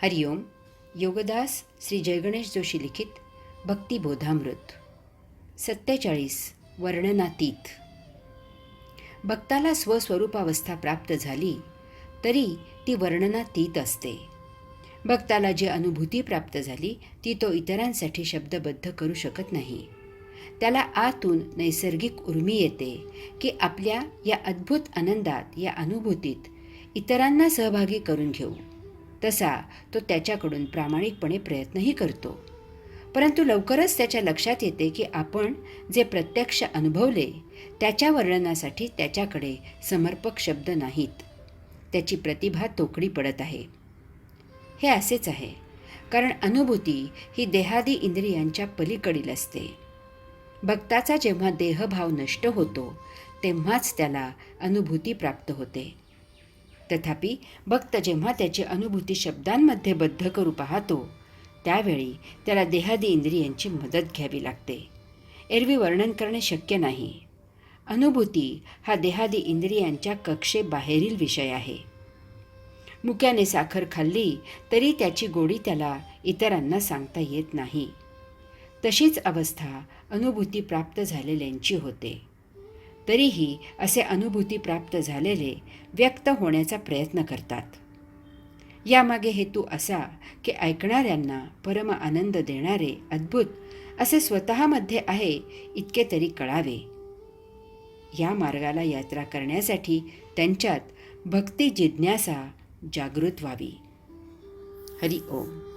हरिओम. योगदास श्री जयगणेश जोशी लिखित भक्तिबोधामृत 47. वर्णनातीत. भक्ताला स्वस्वरूपावस्था प्राप्त झाली तरी ती वर्णनातीत असते. भक्ताला जी अनुभूती प्राप्त झाली ती तो इतरांसाठी शब्दबद्ध करू शकत नाही. त्याला आतून नैसर्गिक उर्मी येते की आपल्या या अद्भुत आनंदात, या अनुभूतीत इतरांना सहभागी करून घेऊ. तसा तो त्याच्याकडून प्रामाणिकपणे प्रयत्नही करतो. परंतु लवकरच त्याच्या लक्षात येते की आपण जे प्रत्यक्ष अनुभवले त्याच्या वर्णनासाठी त्याच्याकडे समर्पक शब्द नाहीत. त्याची प्रतिभा तोकडी पडत आहे. हे असेच आहे, कारण अनुभूती ही देहादी इंद्रियांच्या पलीकडील असते. भक्ताचा जेव्हा देहभाव नष्ट होतो तेव्हाच त्याला अनुभूती प्राप्त होते. तथापि भक्त जेव्हा त्याची अनुभूती शब्दांमध्ये बद्ध करू पाहतो त्यावेळी त्याला देहादी इंद्रियांची मदत घ्यावी लागते. एरवी वर्णन करणे शक्य नाही. अनुभूती हा देहादी इंद्रियांच्या कक्षेबाहेरील विषय आहे. मुक्याने साखर खाल्ली तरी त्याची गोडी त्याला इतरांना सांगता येत नाही. तशीच अवस्था अनुभूती प्राप्त झालेल्यांची होते. तरीही असे अनुभूती प्राप्त झालेले व्यक्त होण्याचा प्रयत्न करतात. यामागे हेतू असा की ऐकणाऱ्यांना परम आनंद देणारे अद्भुत असे स्वतःमध्ये आहे इतके तरी कळावे. या मार्गाला यात्रा करण्यासाठी त्यांच्यात भक्ती जिज्ञासा जागृत व्हावी. हरि ओम.